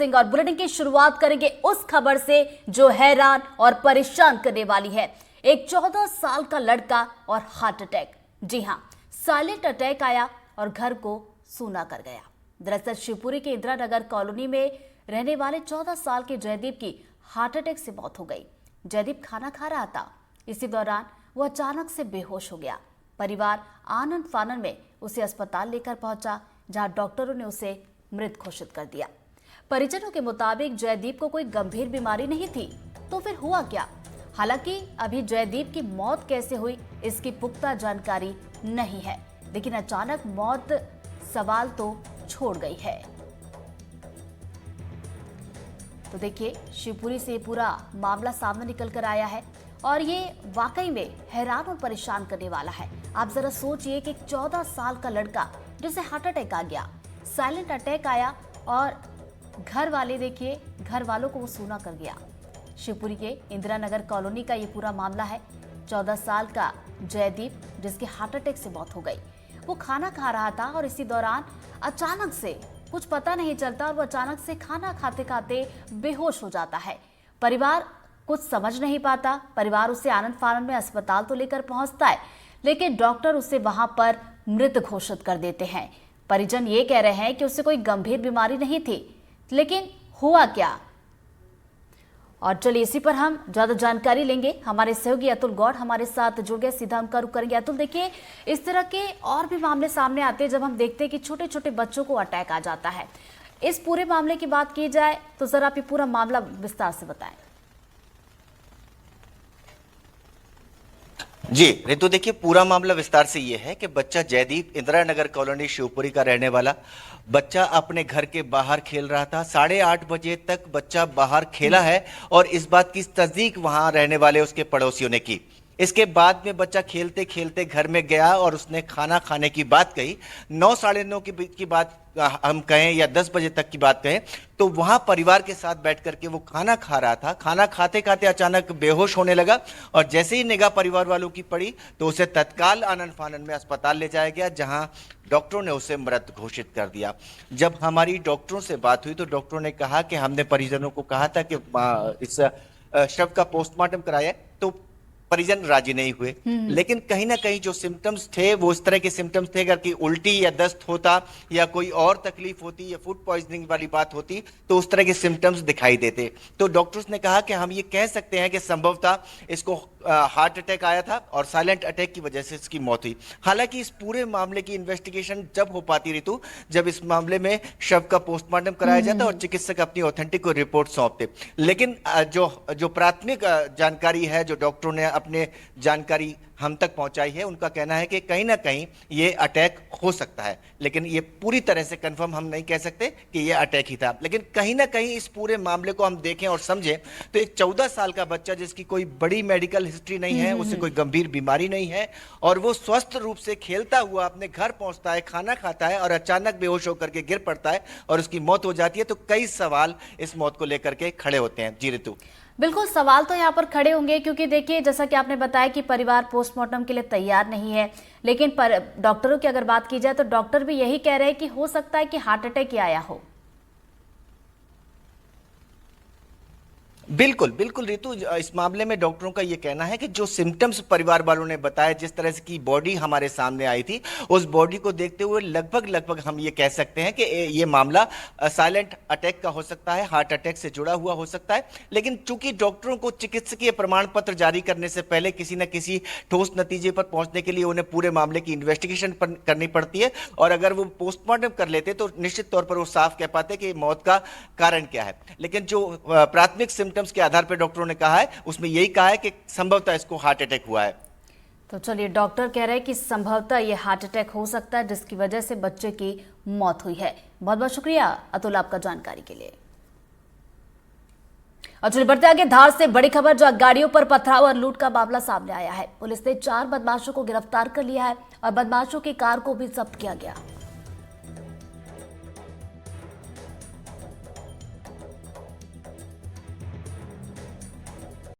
सिंह और बुलेटिन की शुरुआत करेंगे उस खबर से जो हैरान और परेशान करने वाली है। एक 14 साल का लड़का और हार्ट अटैक। जी हां, साइलेंट अटैक आया और घर को सूना कर गया। दरअसल शिवपुरी के इंदिरा नगर कॉलोनी में रहने वाले 14 साल के जयदीप की हार्ट अटैक से मौत हो गई। जयदीप खाना खा रहा था, इसी दौरान वो अचानक से बेहोश हो गया। परिवार आनन फानन में उसे अस्पताल लेकर पहुंचा, जहां डॉक्टरों ने उसे मृत घोषित कर दिया। परिजनों के मुताबिक जयदीप को कोई गंभीर बीमारी नहीं थी, तो फिर हुआ क्या? हालांकि अभी जयदीप की मौत कैसे हुई इसकी पुख्ता जानकारी नहीं है, लेकिन अचानक मौत सवाल तो छोड़ गई है। तो देखिए, शिवपुरी से पूरा मामला सामने निकल कर आया है और ये वाकई में हैरान और परेशान करने वाला है। आप जरा सोचिए कि 14 साल का लड़का जिसे हार्ट अटैक आ गया, साइलेंट अटैक आया और घर वाले देखिए, घर वालों को वो सूना कर गया। शिवपुरी के इंदिरा नगर कॉलोनी का ये पूरा मामला है। 14 साल का जयदीप जिसके हार्ट अटैक से मौत हो गई। वो खाना खा रहा था और इसी दौरान अचानक से कुछ पता नहीं चलता और वो अचानक से खाना खाते खाते बेहोश हो जाता है। परिवार कुछ समझ नहीं पाता। परिवार उसे आनंद फानन में अस्पताल तो लेकर पहुंचता है, लेकिन डॉक्टर उसे वहां पर मृत घोषित कर देते हैं। परिजन ये कह रहे हैं कि उसे कोई गंभीर बीमारी नहीं थी, लेकिन हुआ क्या? और चलिए इसी पर हम ज्यादा जानकारी लेंगे। हमारे सहयोगी अतुल गौड़ हमारे साथ जुड़ गए, सीधा हम का रुख करेंगे। अतुल, देखिए, इस तरह के और भी मामले सामने आते हैं जब हम देखते हैं कि छोटे छोटे बच्चों को अटैक आ जाता है। इस पूरे मामले की बात की जाए तो जरा आप ये पूरा मामला विस्तार से बताएं। जी रितु, देखिए, पूरा मामला विस्तार से ये है कि बच्चा जयदीप इंदिरा नगर कॉलोनी शिवपुरी का रहने वाला बच्चा अपने घर के बाहर खेल रहा था। 8:30 बजे तक बच्चा बाहर खेला है और इस बात की तस्दीक वहां रहने वाले उसके पड़ोसियों ने की। इसके बाद में बच्चा खेलते खेलते घर में गया और उसने खाना खाने की बात कही। 9 साढ़े 9 की बात हम कहें या 10 बजे तक की बात कहें तो वहां परिवार के साथ बैठ करके वो खाना खा रहा था। खाना खाते खाते अचानक बेहोश होने लगा और जैसे ही निगाह परिवार वालों की पड़ी तो उसे तत्काल आनन फानन में अस्पताल ले जाया गया, जहां डॉक्टरों ने उसे मृत घोषित कर दिया। जब हमारी डॉक्टरों से बात हुई तो डॉक्टरों ने कहा कि हमने परिजनों को कहा था कि इस शव का पोस्टमार्टम कराया, तो परिजन राजी नहीं हुए। लेकिन कहीं ना कहीं जो सिम्टम्स थे वो इस तरह के सिम्टम्स थे, अगर कि उल्टी या दस्त होता या कोई और तकलीफ होती या फूड पॉइजनिंग वाली बात होती तो उस तरह के सिम्टम्स दिखाई देते। तो डॉक्टर्स ने कहा कि हम ये कह सकते हैं कि संभवतः इसको हार्ट अटैक आया था और साइलेंट अटैक की वजह से इसकी मौत हुई। हालांकि इस पूरे मामले की इन्वेस्टिगेशन जब हो पाती रितु, जब इस मामले में शव का पोस्टमार्टम कराया जाता और चिकित्सक अपनी ऑथेंटिक रिपोर्ट सौंपते। लेकिन जो प्राथमिक जानकारी है, जो डॉक्टरों ने अपने जानकारी हम तक पहुंचाई है, उनका कहना है कि कहीं ना कहीं ये अटैक हो सकता है, लेकिन ये पूरी तरह से कंफर्म हम नहीं कह सकते कि ये अटैक ही था। लेकिन कहीं ना कहीं इस पूरे मामले को हम देखें और समझें तो एक 14 साल का बच्चा जिसकी कोई बड़ी मेडिकल हिस्ट्री नहीं है, उसे कोई गंभीर बीमारी नहीं है और वो स्वस्थ रूप से खेलता हुआ अपने घर पहुंचता है, खाना खाता है और अचानक बेहोश होकर के गिर पड़ता है और उसकी मौत हो जाती है, तो कई सवाल इस मौत को लेकर के खड़े होते हैं। जी रितु, बिल्कुल, सवाल तो यहाँ पर खड़े होंगे क्योंकि देखिए, जैसा कि आपने बताया कि परिवार पोस्टमार्टम के लिए तैयार नहीं है, लेकिन डॉक्टरों की अगर बात की जाए तो डॉक्टर भी यही कह रहे हैं कि हो सकता है कि हार्ट अटैक ही आया हो। बिल्कुल बिल्कुल रितु, इस मामले में डॉक्टरों का यह कहना है कि जो सिम्टम्स परिवार वालों ने बताया, जिस तरह से की बॉडी हमारे सामने आई थी, उस बॉडी को देखते हुए लगभग हम ये कह सकते हैं कि ये मामला साइलेंट अटैक का हो सकता है, हार्ट अटैक से जुड़ा हुआ हो सकता है। लेकिन चूंकि डॉक्टरों को चिकित्सकीय प्रमाण पत्र जारी करने से पहले किसी न किसी ठोस नतीजे पर पहुंचने के लिए उन्हें पूरे मामले की इन्वेस्टिगेशन करनी पड़ती है और अगर वो पोस्टमार्टम कर लेते तो निश्चित तौर पर वो साफ कह पाते कि मौत का कारण क्या है। लेकिन जो प्राथमिक सिम्टम्स के आधार पर डॉक्टरों ने कहा है, उसमें यही कहा है कि संभवतः इसको हार्ट अटैक हुआ है। तो चलिए, डॉक्टर कह रहे हैं कि संभवतः ये हार्ट अटैक हो सकता है जिसकी वजह से बच्चे की मौत हुई है। बहुत बहुत शुक्रिया अतुल आपका जानकारी के लिए। और चलिए बढ़ते आगे, धार से बड़ी खबर, जो गाड़ियों पर पथराव और लूट का मामला सामने आया है। पुलिस ने 4 बदमाशों को गिरफ्तार कर लिया है और बदमाशों की कार को भी जब्त किया गया।